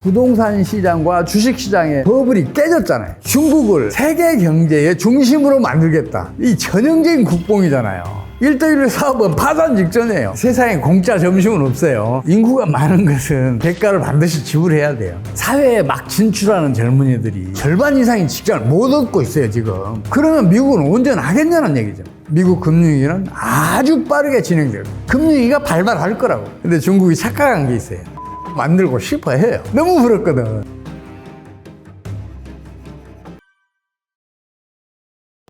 부동산 시장과 주식 시장의 버블이 깨졌잖아요. 중국을 세계 경제의 중심으로 만들겠다. 이 전형적인 국뽕이잖아요. 1대1 사업은 파산 직전이에요. 세상에 공짜 점심은 없어요. 인구가 많은 것은 대가를 반드시 지불해야 돼요. 사회에 막 진출하는 젊은이들이 절반 이상의 직장을 못 얻고 있어요, 지금. 그러면 미국은 온전하겠냐는 얘기죠. 미국 금융위기는 아주 빠르게 진행돼요. 금융위기가 발발할 거라고. 근데 중국이 착각한 게 있어요. 만들고 싶어 해요. 너무 부럽거든.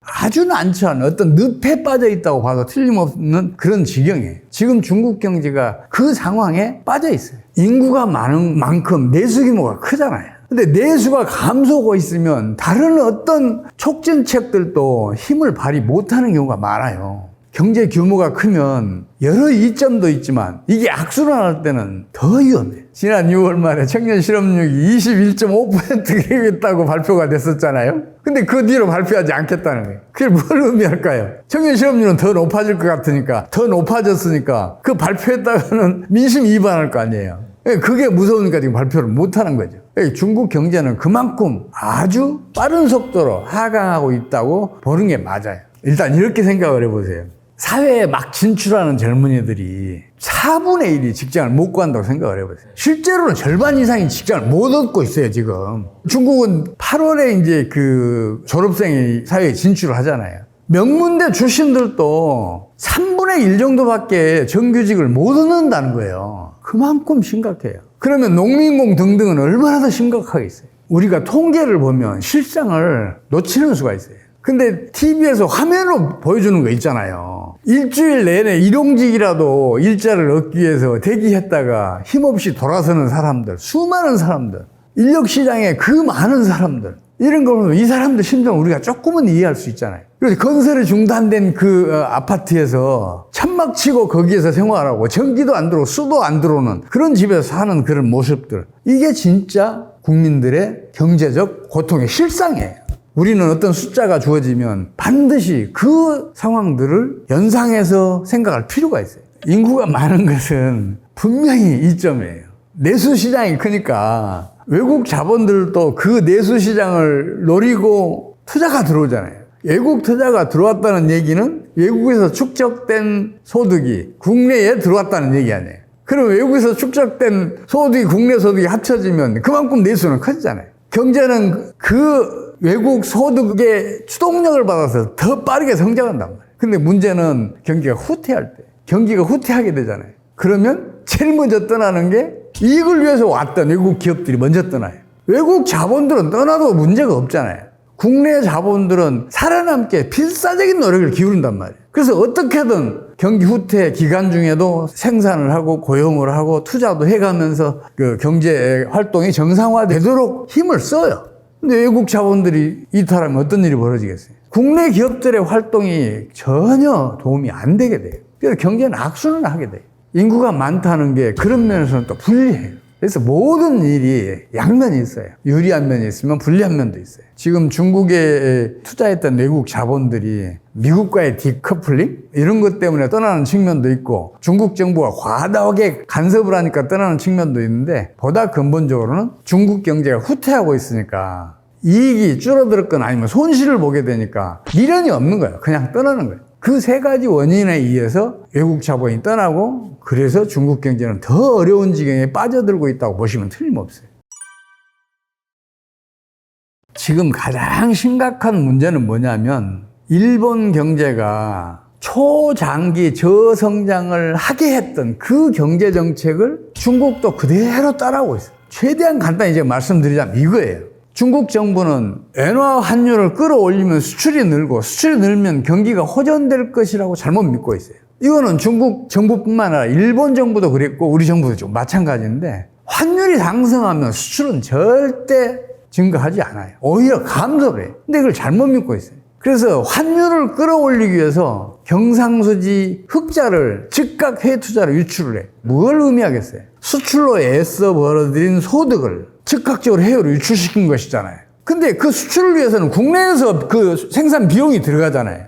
아주 난처한 어떤 늪에 빠져 있다고 봐도 틀림없는 그런 지경이에요. 지금 중국 경제가 그 상황에 빠져 있어요. 인구가 많은 만큼 내수 규모가 크잖아요. 근데 내수가 감소하고 있으면 다른 어떤 촉진책들도 힘을 발휘 못하는 경우가 많아요. 경제 규모가 크면 여러 이점도 있지만 이게 악순환할 때는 더 위험해요. 지난 6월 말에 청년 실업률이 21.5% 되겠다고 발표가 됐었잖아요. 근데 그 뒤로 발표하지 않겠다는 거예요. 그게 뭘 의미할까요? 청년 실업률은 더 높아질 것 같으니까, 더 높아졌으니까 그 발표했다가는 민심 위반할 거 아니에요. 그게 무서우니까 지금 발표를 못하는 거죠. 중국 경제는 그만큼 아주 빠른 속도로 하강하고 있다고 보는 게 맞아요. 일단 이렇게 생각을 해보세요. 사회에 막 진출하는 젊은이들이 4분의 1이 직장을 못 구한다고 생각을 해보세요. 실제로는 절반 이상이 직장을 못 얻고 있어요, 지금. 중국은 8월에 이제 그 졸업생이 사회에 진출을 하잖아요. 명문대 출신들도 3분의 1 정도밖에 정규직을 못 얻는다는 거예요. 그만큼 심각해요. 그러면 농민공 등등은 얼마나 더 심각하겠어요. 우리가 통계를 보면 실상을 놓치는 수가 있어요. 근데 TV에서 화면으로 보여주는 거 있잖아요. 일주일 내내 일용직이라도 일자를 얻기 위해서 대기했다가 힘없이 돌아서는 사람들, 수많은 사람들, 인력시장에 그 많은 사람들, 이런 걸 보면 이 사람들 심정 우리가 조금은 이해할 수 있잖아요. 그래서 건설이 중단된 그 아파트에서 천막 치고 거기에서 생활하고 전기도 안 들어오고 수도 안 들어오는 그런 집에서 사는 그런 모습들, 이게 진짜 국민들의 경제적 고통의 실상이에요. 우리는 어떤 숫자가 주어지면 반드시 그 상황들을 연상해서 생각할 필요가 있어요. 인구가 많은 것은 분명히 이점이에요. 내수시장이 크니까 외국 자본들도 그 내수시장을 노리고 투자가 들어오잖아요. 외국 투자가 들어왔다는 얘기는 외국에서 축적된 소득이 국내에 들어왔다는 얘기 아니에요. 그럼 외국에서 축적된 소득이 국내 소득이 합쳐지면 그만큼 내수는 커지잖아요. 경제는 그 외국 소득의 추동력을 받아서 더 빠르게 성장한단 말이에요. 근데 문제는 경기가 후퇴할 때, 경기가 후퇴하게 되잖아요. 그러면 제일 먼저 떠나는 게 이익을 위해서 왔던 외국 기업들이 먼저 떠나요. 외국 자본들은 떠나도 문제가 없잖아요. 국내 자본들은 살아남게 필사적인 노력을 기울인단 말이에요. 그래서 어떻게든 경기 후퇴 기간 중에도 생산을 하고 고용을 하고 투자도 해가면서 그 경제 활동이 정상화되도록 힘을 써요. 근데 외국 자본들이 이탈하면 어떤 일이 벌어지겠어요? 국내 기업들의 활동이 전혀 도움이 안 되게 돼요. 그래서 경제는 악순환을 하게 돼요. 인구가 많다는 게 그런 면에서는 또 불리해요. 그래서 모든 일이 양면이 있어요. 유리한 면이 있으면 불리한 면도 있어요. 지금 중국에 투자했던 외국 자본들이 미국과의 디커플링? 이런 것 때문에 떠나는 측면도 있고, 중국 정부가 과다하게 간섭을 하니까 떠나는 측면도 있는데, 보다 근본적으로는 중국 경제가 후퇴하고 있으니까 이익이 줄어들었거나 아니면 손실을 보게 되니까 미련이 없는 거예요. 그냥 떠나는 거예요. 그 세 가지 원인에 의해서 외국 자본이 떠나고, 그래서 중국 경제는 더 어려운 지경에 빠져들고 있다고 보시면 틀림없어요. 지금 가장 심각한 문제는 뭐냐면, 일본 경제가 초장기 저성장을 하게 했던 그 경제 정책을 중국도 그대로 따라오고 있어요. 최대한 간단히 제가 말씀드리자면 이거예요. 중국 정부는 엔화 환율을 끌어올리면 수출이 늘고, 수출이 늘면 경기가 호전될 것이라고 잘못 믿고 있어요. 이거는 중국 정부뿐만 아니라 일본 정부도 그랬고 우리 정부도 좀 마찬가지인데, 환율이 상승하면 수출은 절대 증가하지 않아요. 오히려 감소를 해요. 근데 이걸 잘못 믿고 있어요. 그래서 환율을 끌어올리기 위해서 경상수지 흑자를 즉각 해외 투자로 유출을 해. 뭘 의미하겠어요? 수출로 애써 벌어들인 소득을 즉각적으로 해외로 유출시킨 것이잖아요. 근데 그 수출을 위해서는 국내에서 그 생산 비용이 들어가잖아요.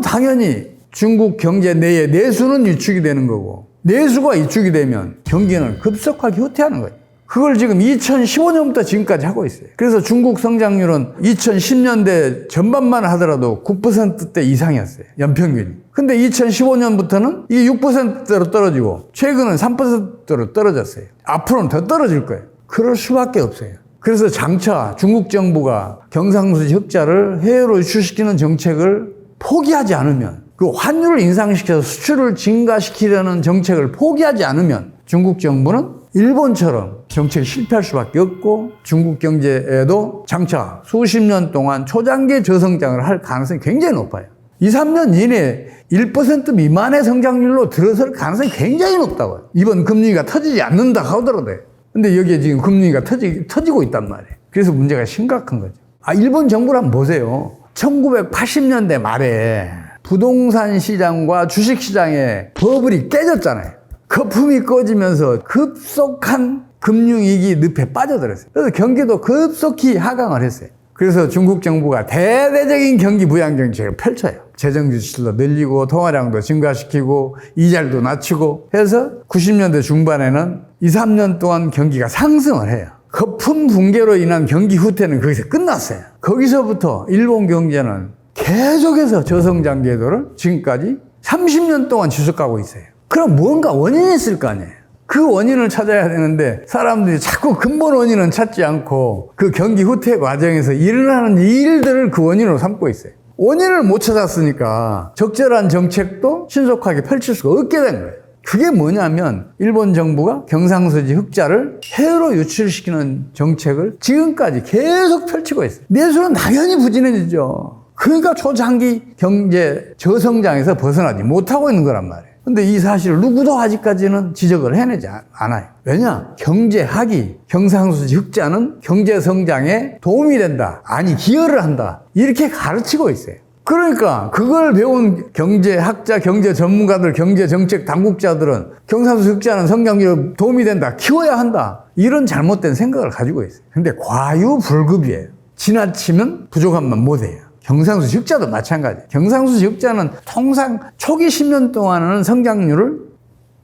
당연히 중국 경제 내에 내수는 유축이 되는 거고, 내수가 유축이 되면 경기는 급속하게 후퇴하는 거예요. 그걸 지금 2015년부터 지금까지 하고 있어요. 그래서 중국 성장률은 2010년대 전반만 하더라도 9%대 이상이었어요. 연평균이. 근데 2015년부터는 이게 6%대로 떨어지고 최근은 3%대로 떨어졌어요. 앞으로는 더 떨어질 거예요. 그럴 수밖에 없어요. 그래서 장차 중국 정부가 경상수지 흑자를 해외로 유출시키는 정책을 포기하지 않으면, 그 환율을 인상시켜서 수출을 증가시키려는 정책을 포기하지 않으면 중국 정부는 일본처럼 정책이 실패할 수밖에 없고 중국 경제에도 장차 수십 년 동안 초장기 저성장을 할 가능성이 굉장히 높아요. 2, 3년 이내에 1% 미만의 성장률로 들어설 가능성이 굉장히 높다고요. 이번 금리가 터지지 않는다 하더라도요. 근데 여기에 지금 금리가 터지고 있단 말이에요. 그래서 문제가 심각한 거죠. 일본 정부를 한번 보세요. 1980년대 말에 부동산 시장과 주식 시장의 버블이 깨졌잖아요. 거품이 꺼지면서 급속한 금융위기 늪에 빠져들었어요. 그래서 경기도 급속히 하강을 했어요. 그래서 중국 정부가 대대적인 경기 부양 정책을 펼쳐요. 재정 지출도 늘리고 통화량도 증가시키고 이자율도 낮추고 해서 90년대 중반에는 2, 3년 동안 경기가 상승을 해요. 거품 붕괴로 인한 경기 후퇴는 거기서 끝났어요. 거기서부터 일본 경제는 계속해서 저성장 궤도를 지금까지 30년 동안 지속하고 있어요. 그럼 뭔가 원인이 있을 거 아니에요. 그 원인을 찾아야 되는데 사람들이 자꾸 근본 원인은 찾지 않고 그 경기 후퇴 과정에서 일어나는 일들을 그 원인으로 삼고 있어요. 원인을 못 찾았으니까 적절한 정책도 신속하게 펼칠 수가 없게 된 거예요. 그게 뭐냐면 일본 정부가 경상수지 흑자를 해외로 유출시키는 정책을 지금까지 계속 펼치고 있어요. 내수는 당연히 부진해지죠. 그러니까 초장기 경제 저성장에서 벗어나지 못하고 있는 거란 말이에요. 근데 이 사실을 누구도 아직까지는 지적을 해내지 않아요. 왜냐? 경제학이 경상수지 흑자는 경제 성장에 도움이 된다. 아니, 기여를 한다. 이렇게 가르치고 있어요. 그러니까 그걸 배운 경제학자, 경제 전문가들, 경제정책 당국자들은 경상수지 흑자는 성장률에 도움이 된다. 키워야 한다. 이런 잘못된 생각을 가지고 있어요. 근데 과유불급이에요. 지나치면 부족함만 못해요. 경상수지 흑자도 마찬가지. 경상수지 흑자는 통상 초기 10년 동안은 성장률을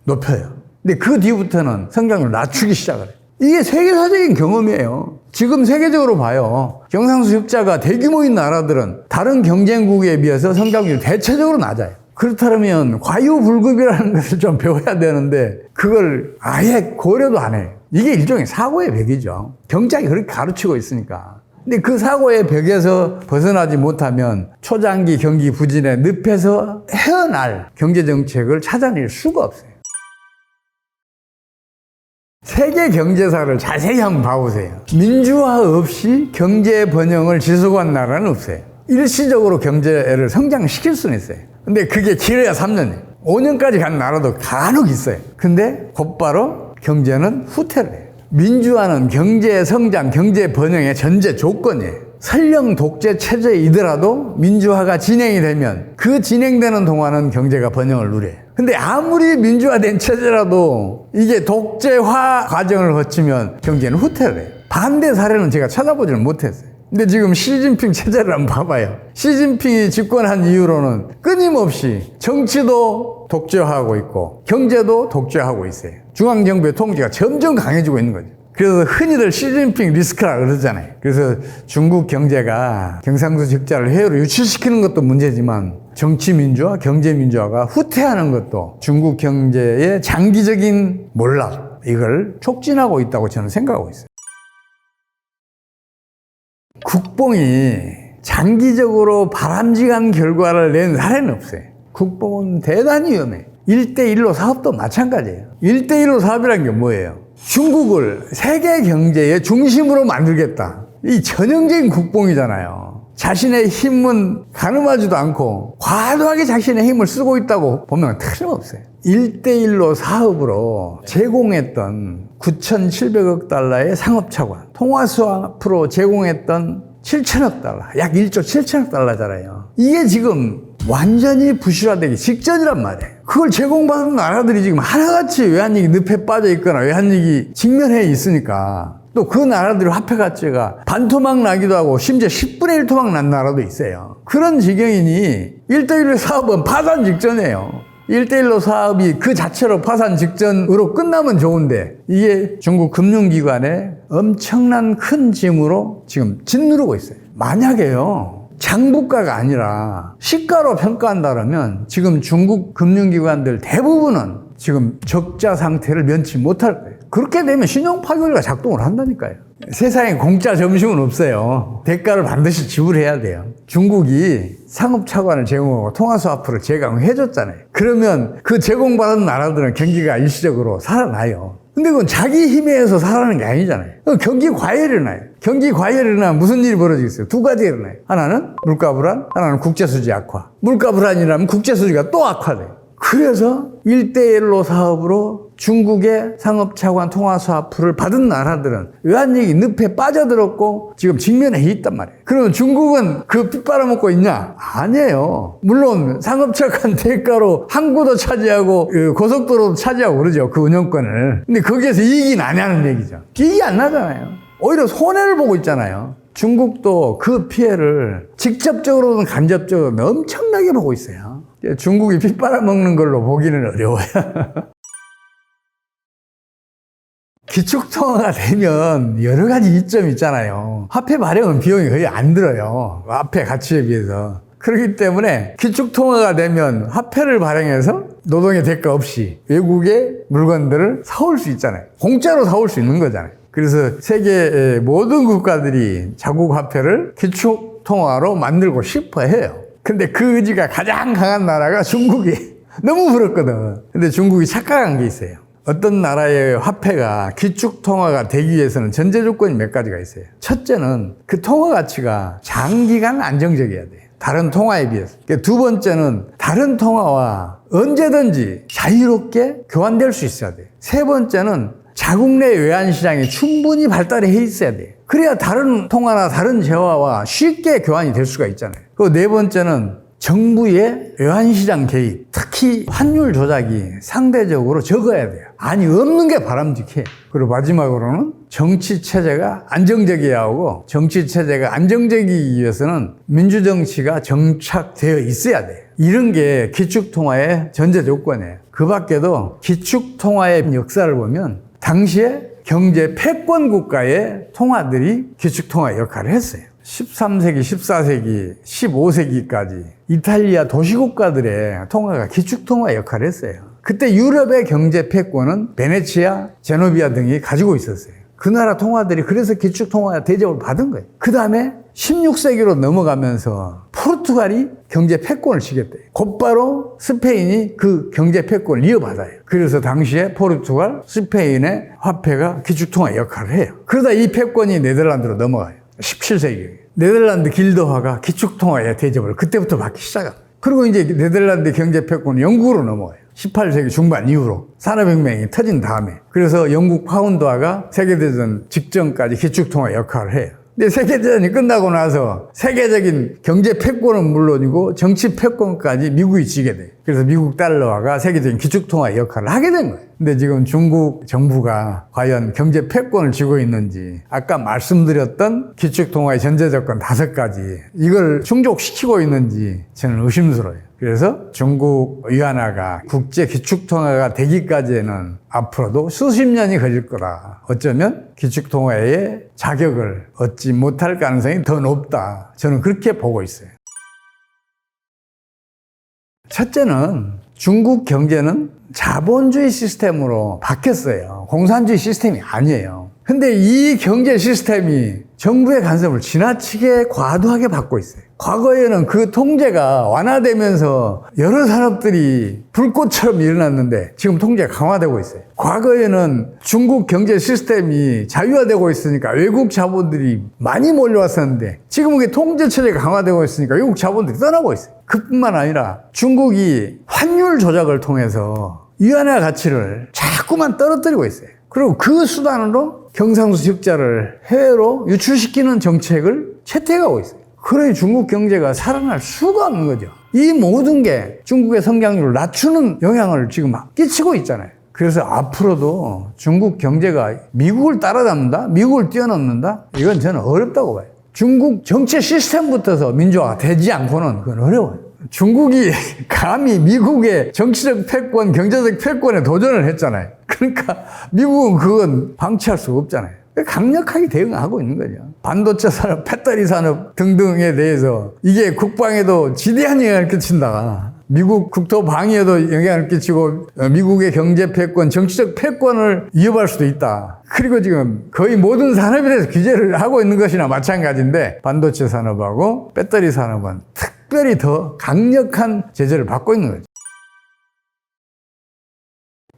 높여요. 근데 그 뒤부터는 성장률을 낮추기 시작을 해요. 이게 세계사적인 경험이에요. 지금 세계적으로 봐요. 경상수지 흑자가 대규모인 나라들은 다른 경쟁국에 비해서 성장률이 대체적으로 낮아요. 그렇다면 과유불급이라는 것을 좀 배워야 되는데 그걸 아예 고려도 안 해요. 이게 일종의 사고의 벽이죠. 경제학이 그렇게 가르치고 있으니까. 근데 그 사고의 벽에서 벗어나지 못하면 초장기 경기 부진의 늪에서 헤어날 경제정책을 찾아낼 수가 없어요. 세계 경제사를 자세히 한번 봐보세요. 민주화 없이 경제 번영을 지속한 나라는 없어요. 일시적으로 경제를 성장시킬 수는 있어요. 근데 그게 길어야 3년이에요. 5년까지 간 나라도 간혹 있어요. 근데 곧바로 경제는 후퇴를 해요. 민주화는 경제 성장, 경제 번영의 전제 조건이에요. 설령 독재 체제이더라도 민주화가 진행이 되면 그 진행되는 동안은 경제가 번영을 누려요. 근데 아무리 민주화된 체제라도 이게 독재화 과정을 거치면 경제는 후퇴를 해요. 반대 사례는 제가 찾아보지는 못했어요. 근데 지금 시진핑 체제를 한번 봐봐요. 시진핑이 집권한 이후로는 끊임없이 정치도 독재화하고 있고 경제도 독재화하고 있어요. 중앙정부의 통제가 점점 강해지고 있는 거죠. 그래서 흔히들 시진핑 리스크라 그러잖아요. 그래서 중국 경제가 경상수지 흑자를 해외로 유출시키는 것도 문제지만 정치 민주화, 경제 민주화가 후퇴하는 것도 중국 경제의 장기적인 몰락, 이걸 촉진하고 있다고 저는 생각하고 있어요. 국뽕이 장기적으로 바람직한 결과를 낸 사례는 없어요. 국뽕은 대단히 위험해요. 1대1로 사업도 마찬가지예요. 1대1로 사업이라는 게 뭐예요? 중국을 세계 경제의 중심으로 만들겠다. 이 전형적인 국뽕이잖아요. 자신의 힘은 가늠하지도 않고 과도하게 자신의 힘을 쓰고 있다고 보면 틀림없어요. 1대1로 사업으로 제공했던 9,700억 달러의 상업차관, 통화수합으로 제공했던 7천억 달러, 약 1조 7천억 달러잖아요. 이게 지금 완전히 부실화되기 직전이란 말이에요. 그걸 제공받은 나라들이 지금 하나같이 외환위기 늪에 빠져 있거나 외환위기 직면해 있으니까 또 그 나라들의 화폐 가치가 반토막 나기도 하고 심지어 10분의 1 토막 난 나라도 있어요. 그런 지경이니 1대1의 사업은 파산 직전이에요. 1대1로 사업이 그 자체로 파산 직전으로 끝나면 좋은데 이게 중국 금융기관에 엄청난 큰 짐으로 지금 짓누르고 있어요. 만약에요, 장부가가 아니라 시가로 평가한다면 지금 중국 금융기관들 대부분은 지금 적자 상태를 면치 못할 거예요. 그렇게 되면 신용 파괴가 작동을 한다니까요. 세상에 공짜 점심은 없어요. 대가를 반드시 지불해야 돼요. 중국이 상업차관을 제공하고 통화스와프를 제공해줬잖아요. 그러면 그 제공받은 나라들은 경기가 일시적으로 살아나요. 근데 그건 자기 힘에 의해서 살아나는 게 아니잖아요. 경기 과열이 일어나요. 경기 과열이 일어나면 무슨 일이 벌어지겠어요? 두 가지가 일어나요. 하나는 물가 불안, 하나는 국제수지 악화. 물가 불안이라면 국제수지가 또 악화돼요. 그래서 1대1로 사업으로 중국의 상업차관 통화스와프를 받은 나라들은 외환위기 늪에 빠져들었고 지금 직면해 있단 말이에요. 그러면 중국은 그 피 빨아먹고 있냐? 아니에요. 물론 상업차관 대가로 항구도 차지하고 고속도로도 차지하고 그러죠. 그 운영권을. 근데 거기에서 이익이 나냐는 얘기죠. 이익이 안 나잖아요. 오히려 손해를 보고 있잖아요. 중국도 그 피해를 직접적으로든 간접적으로든 엄청나게 보고 있어요. 중국이 피 빨아먹는 걸로 보기는 어려워요. 기축통화가 되면 여러 가지 이점이 있잖아요. 화폐 발행은 비용이 거의 안 들어요. 화폐 가치에 비해서. 그렇기 때문에 기축통화가 되면 화폐를 발행해서 노동의 대가 없이 외국의 물건들을 사올 수 있잖아요. 공짜로 사올 수 있는 거잖아요. 그래서 세계의 모든 국가들이 자국 화폐를 기축통화로 만들고 싶어 해요. 근데 그 의지가 가장 강한 나라가 중국이 너무 부럽거든. 근데 중국이 착각한 게 있어요. 어떤 나라의 화폐가 기축통화가 되기 위해서는 전제 조건이 몇 가지가 있어요. 첫째는 그 통화 가치가 장기간 안정적이어야 돼요. 다른 통화에 비해서. 두 번째는 다른 통화와 언제든지 자유롭게 교환될 수 있어야 돼요. 세 번째는 자국 내 외환시장이 충분히 발달해 있어야 돼요. 그래야 다른 통화나 다른 재화와 쉽게 교환이 될 수가 있잖아요. 그리고 네 번째는 정부의 외환시장 개입, 특히 환율 조작이 상대적으로 적어야 돼요. 아니, 없는 게 바람직해. 그리고 마지막으로는 정치체제가 안정적이어야 하고, 정치체제가 안정적이기 위해서는 민주정치가 정착되어 있어야 돼요. 이런 게 기축통화의 전제 조건이에요. 그 밖에도 기축통화의 역사를 보면 당시에 경제 패권 국가의 통화들이 기축통화 역할을 했어요. 13세기, 14세기, 15세기까지 이탈리아 도시국가들의 통화가 기축통화 역할을 했어요. 그때 유럽의 경제 패권은 베네치아, 제노비아 등이 가지고 있었어요. 그 나라 통화들이 그래서 기축통화 대접을 받은 거예요. 그 다음에 16세기로 넘어가면서 포르투갈이 경제 패권을 지겠대요. 곧바로 스페인이 그 경제 패권을 이어받아요. 그래서 당시에 포르투갈, 스페인의 화폐가 기축통화 역할을 해요. 그러다 이 패권이 네덜란드로 넘어가요. 17세기. 네덜란드 길드화가 기축통화의 대접을 그때부터 받기 시작합니다. 그리고 이제 네덜란드 경제 패권은 영국으로 넘어가요. 18세기 중반 이후로 산업혁명이 터진 다음에. 그래서 영국 파운드화가 세계대전 직전까지 기축통화 역할을 해요. 근데 세계대전이 끝나고 나서 세계적인 경제 패권은 물론이고 정치 패권까지 미국이 지게 돼요. 그래서 미국 달러화가 세계적인 기축통화 역할을 하게 된 거예요. 근데 지금 중국 정부가 과연 경제 패권을 쥐고 있는지, 아까 말씀드렸던 기축통화의 전제조건 5가지, 이걸 충족시키고 있는지 저는 의심스러워요. 그래서 중국 위안화가 국제 기축통화가 되기까지는 앞으로도 수십 년이 걸릴 거라. 어쩌면 기축통화의 자격을 얻지 못할 가능성이 더 높다. 저는 그렇게 보고 있어요. 첫째는 중국 경제는 자본주의 시스템으로 바뀌었어요. 공산주의 시스템이 아니에요. 근데 이 경제 시스템이 정부의 간섭을 지나치게 과도하게 받고 있어요. 과거에는 그 통제가 완화되면서 여러 산업들이 불꽃처럼 일어났는데 지금 통제가 강화되고 있어요. 과거에는 중국 경제 시스템이 자유화되고 있으니까 외국 자본들이 많이 몰려왔었는데 지금은 그게 통제 체제가 강화되고 있으니까 외국 자본들이 떠나고 있어요. 그뿐만 아니라 중국이 환율 조작을 통해서 위안화 가치를 자꾸만 떨어뜨리고 있어요. 그리고 그 수단으로 경상수 적자를 해외로 유출시키는 정책을 채택하고 있어요. 그래 중국 경제가 살아날 수가 없는 거죠. 이 모든 게 중국의 성장률을 낮추는 영향을 지금 끼치고 있잖아요. 그래서 앞으로도 중국 경제가 미국을 따라잡는다? 미국을 뛰어넘는다? 이건 저는 어렵다고 봐요. 중국 정치 시스템부터서 민주화가 되지 않고는 그건 어려워요. 중국이 감히 미국의 정치적 패권, 경제적 패권에 도전을 했잖아요. 그러니까 미국은 그건 방치할 수가 없잖아요. 강력하게 대응하고 있는 거죠. 반도체 산업, 배터리 산업 등등에 대해서 이게 국방에도 지대한 영향을 끼친다. 미국 국토 방위에도 영향을 끼치고 미국의 경제 패권, 정치적 패권을 위협할 수도 있다. 그리고 지금 거의 모든 산업에 대해서 규제를 하고 있는 것이나 마찬가지인데 반도체 산업하고 배터리 산업은 특별히 더 강력한 제재를 받고 있는 거죠.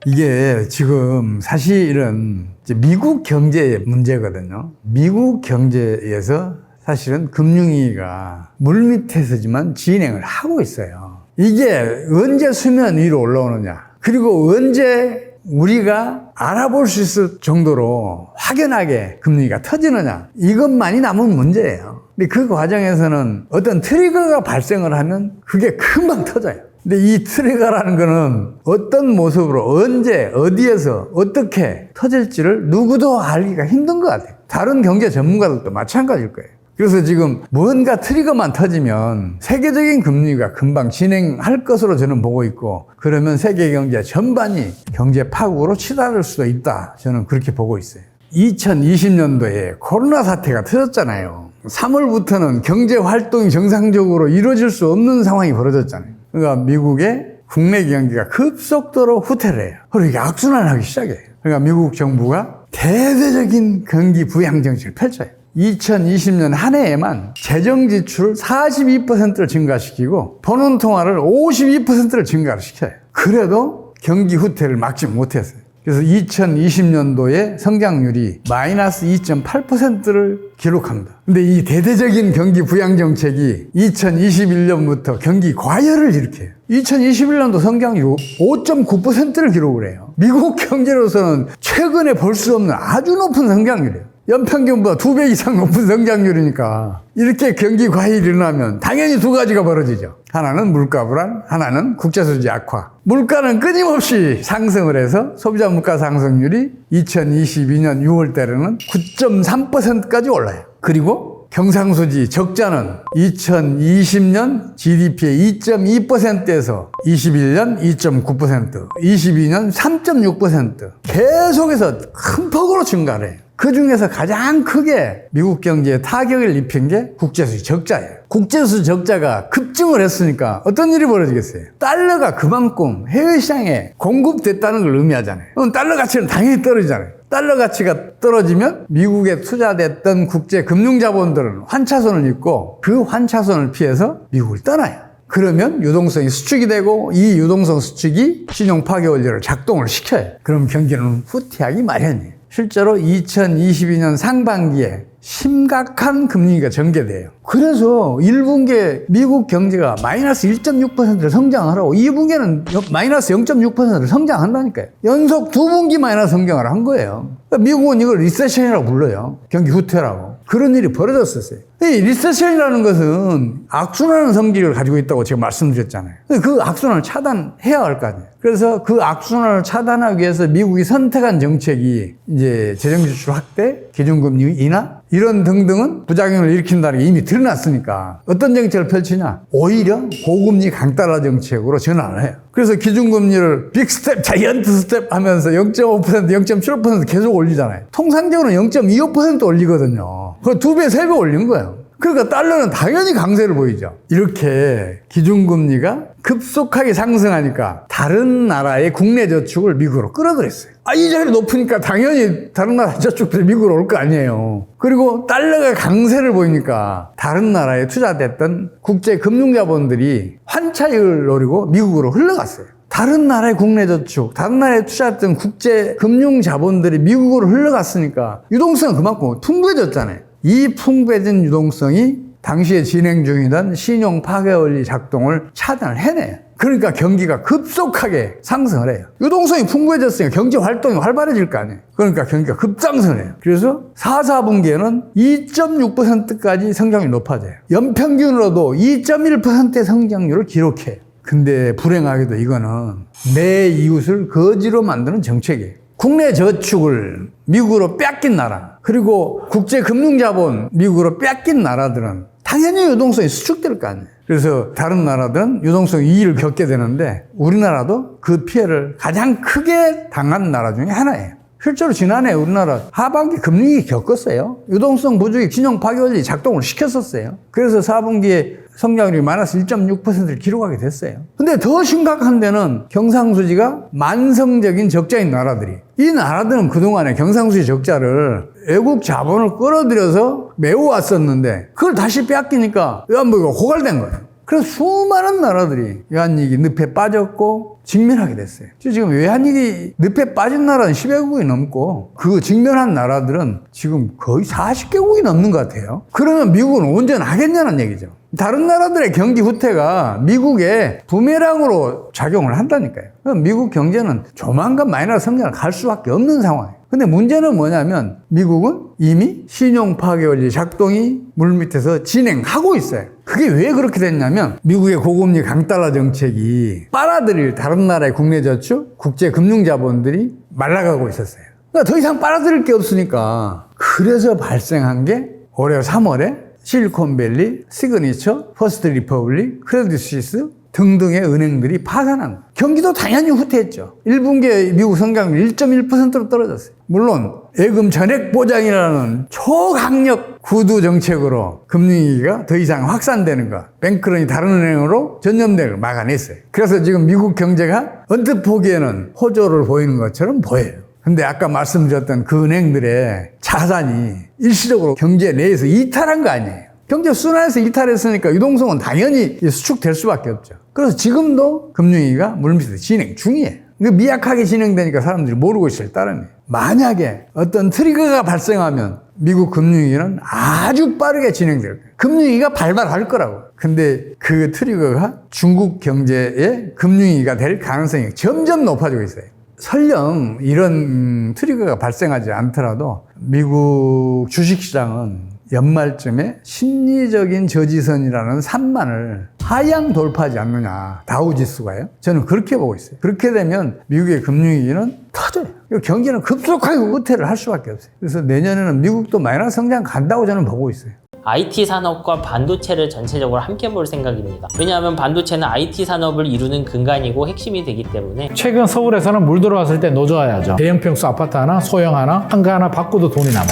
이게 지금 사실은 미국 경제의 문제거든요. 미국 경제에서 사실은 금융위기가 물밑에서지만 진행을 하고 있어요. 이게 언제 수면 위로 올라오느냐, 그리고 언제 우리가 알아볼 수 있을 정도로 확연하게 금융위기가 터지느냐, 이것만이 남은 문제예요. 근데 그 과정에서는 어떤 트리거가 발생을 하면 그게 금방 터져요. 근데 이 트리거라는 거는 어떤 모습으로 언제 어디에서 어떻게 터질지를 누구도 알기가 힘든 것 같아요. 다른 경제 전문가들도 마찬가지일 거예요. 그래서 지금 뭔가 트리거만 터지면 세계적인 금리가 금방 진행할 것으로 저는 보고 있고, 그러면 세계 경제 전반이 경제 파국으로 치달을 수도 있다, 저는 그렇게 보고 있어요. 2020년도에 코로나 사태가 터졌잖아요. 3월부터는 경제 활동이 정상적으로 이루어질 수 없는 상황이 벌어졌잖아요. 그러니까 미국의 국내 경기가 급속도로 후퇴를 해요. 그리고 이게 악순환을 하기 시작해요. 그러니까 미국 정부가 대대적인 경기 부양 정책을 펼쳐요. 2020년 한 해에만 재정 지출을 42%를 증가시키고 버는 통화를 52%를 증가를 시켜요. 그래도 경기 후퇴를 막지 못했어요. 그래서 2020년도에 성장률이 마이너스 2.8%를 기록합니다. 근데 이 대대적인 경기 부양 정책이 2021년부터 경기 과열을 일으켜요. 2021년도 성장률 5.9%를 기록을 해요. 미국 경제로서는 최근에 볼 수 없는 아주 높은 성장률이에요. 연평균보다 2배 이상 높은 성장률이니까 이렇게 경기 과열이 일어나면 당연히 두 가지가 벌어지죠. 하나는 물가 불안, 하나는 국제수지 악화. 물가는 끊임없이 상승을 해서 소비자 물가 상승률이 2022년 6월 달에는 9.3%까지 올라요. 그리고 경상수지 적자는 2020년 GDP의 2.2%에서 21년 2.9%, 22년 3.6% 계속해서 큰 폭으로 증가를 해요. 그 중에서 가장 크게 미국 경제에 타격을 입힌 게 국제수지 적자예요. 국제수지 적자가 급증을 했으니까 어떤 일이 벌어지겠어요? 달러가 그만큼 해외시장에 공급됐다는 걸 의미하잖아요. 그럼 달러 가치는 당연히 떨어지잖아요. 달러 가치가 떨어지면 미국에 투자됐던 국제 금융자본들은 환차손을 입고 그 환차손을 피해서 미국을 떠나요. 그러면 유동성이 수축이 되고 이 유동성 수축이 신용 파괴 원리를 작동을 시켜요. 그럼 경기는 후퇴하기 마련이에요. 실제로 2022년 상반기에 심각한 금리가 전개돼요. 그래서 1분기에 미국 경제가 마이너스 1.6%를 성장하라고 2분기에는 마이너스 0.6%를 성장한다니까요. 연속 2분기 마이너스 성장을 한 거예요. 미국은 이걸 리세션이라고 불러요. 경기 후퇴라고. 그런 일이 벌어졌었어요. 이 리세션이라는 것은 악순환 성질을 가지고 있다고 제가 말씀드렸잖아요. 그 악순환을 차단해야 할 거 아니에요. 그래서 그 악순환을 차단하기 위해서 미국이 선택한 정책이 이제 재정지출 확대, 기준금리 인하 이런 등등은 부작용을 일으킨다는 게 이미 드러났으니까 어떤 정책을 펼치냐? 오히려 고금리 강달러 정책으로 전환을 해요. 그래서 기준금리를 빅스텝, 자이언트 스텝 하면서 0.5%, 0.75% 계속 올리잖아요. 통상적으로는 0.25% 올리거든요. 그거 2배, 3배 올린 거예요. 그러니까 달러는 당연히 강세를 보이죠. 이렇게 기준금리가 급속하게 상승하니까 다른 나라의 국내 저축을 미국으로 끌어들였어요. 이자율이 높으니까 당연히 다른 나라 저축들이 미국으로 올 거 아니에요. 그리고 달러가 강세를 보이니까 다른 나라에 투자됐던 국제 금융자본들이 환차익을 노리고 미국으로 흘러갔어요. 다른 나라의 국내 저축, 다른 나라에 투자했던 국제 금융 자본들이 미국으로 흘러갔으니까 유동성은 그만큼 풍부해졌잖아요. 이 풍부해진 유동성이 당시에 진행 중이던 신용 파괴 원리 작동을 차단을 해내요. 그러니까 경기가 급속하게 상승을 해요. 유동성이 풍부해졌으니까 경제 활동이 활발해질 거 아니에요. 그러니까 경기가 급상승을 해요. 그래서 4, 4분기에는 2.6%까지 성장률이 높아져요. 연평균으로도 2.1%의 성장률을 기록해요. 근데 불행하게도 이거는 내 이웃을 거지로 만드는 정책이에요. 국내 저축을 미국으로 뺏긴 나라, 그리고 국제금융자본 미국으로 뺏긴 나라들은 당연히 유동성이 수축될 거 아니에요. 그래서 다른 나라들은 유동성 위기를 겪게 되는데 우리나라도 그 피해를 가장 크게 당한 나라 중에 하나예요. 실제로 지난해 우리나라 하반기 금융위기 겪었어요. 유동성 부족이 균형 파괴 원리 작동을 시켰었어요. 그래서 4분기에 성장률이 마이너스 1.6%를 기록하게 됐어요. 근데 더 심각한 데는 경상수지가 만성적인 적자인 나라들이, 이 나라들은 그동안에 경상수지 적자를 외국 자본을 끌어들여서 메워왔었는데 그걸 다시 빼앗기니까 외환부가 고갈된 거예요. 그래서 수많은 나라들이 외환위기 늪에 빠졌고 직면하게 됐어요. 지금 외환위기 늪에 빠진 나라는 10개국이 넘고 그 직면한 나라들은 지금 거의 40개국이 넘는 것 같아요. 그러면 미국은 온전하겠냐는 얘기죠. 다른 나라들의 경기 후퇴가 미국에 부메랑으로 작용을 한다니까요. 그럼 미국 경제는 조만간 마이너스 성장을 갈 수밖에 없는 상황이에요. 근데 문제는 뭐냐면 미국은 이미 신용 파괴 원리 작동이 물밑에서 진행하고 있어요. 그게 왜 그렇게 됐냐면 미국의 고금리 강달러 정책이 빨아들일 다른 나라의 국내 저축, 국제 금융 자본들이 말라가고 있었어요. 그러니까 더 이상 빨아들일 게 없으니까, 그래서 발생한 게 올해 3월에 실리콘밸리, 시그니처, 퍼스트 리퍼블릭, 크레딧 스위스 등등의 은행들이 파산한 거예요. 경기도 당연히 후퇴했죠. 1분기에 미국 성장률 1.1%로 떨어졌어요. 물론 예금 전액 보장이라는 초강력 구두 정책으로 금융위기가 더 이상 확산되는 거, 뱅크런이 다른 은행으로 전염되는 걸 막아냈어요. 그래서 지금 미국 경제가 언뜻 보기에는 호조를 보이는 것처럼 보여요. 근데 아까 말씀드렸던 그 은행들의 자산이 일시적으로 경제 내에서 이탈한 거 아니에요. 경제 순환에서 이탈했으니까 유동성은 당연히 수축될 수밖에 없죠. 그래서 지금도 금융위기가 물밑에서 진행 중이에요. 미약하게 진행되니까 사람들이 모르고 있을 따름이에요. 만약에 어떤 트리거가 발생하면 미국 금융위기는 아주 빠르게 진행될 거예요. 금융위기가 발발할 거라고. 근데 그 트리거가 중국 경제의 금융위기가 될 가능성이 점점 높아지고 있어요. 설령 이런 트리거가 발생하지 않더라도 미국 주식시장은 연말쯤에 심리적인 저지선이라는 산만을 하향 돌파하지 않느냐, 다우지수가요. 저는 그렇게 보고 있어요. 그렇게 되면 미국의 금융위기는 터져요. 경기는 급속하게 후퇴를 할 수밖에 없어요. 그래서 내년에는 미국도 마이너스 성장 간다고 저는 보고 있어요. IT 산업과 반도체를 전체적으로 함께 볼 생각입니다. 왜냐하면 반도체는 IT 산업을 이루는 근간이고 핵심이 되기 때문에. 최근 서울에서는 물 들어왔을 때 노져야죠. 대형 평수 아파트 하나, 소형 하나, 한가 하나 바꿔도 돈이 남아.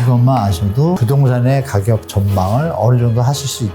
이것만 아셔도 부동산의 가격 전망을 어느 정도 하실 수 있다.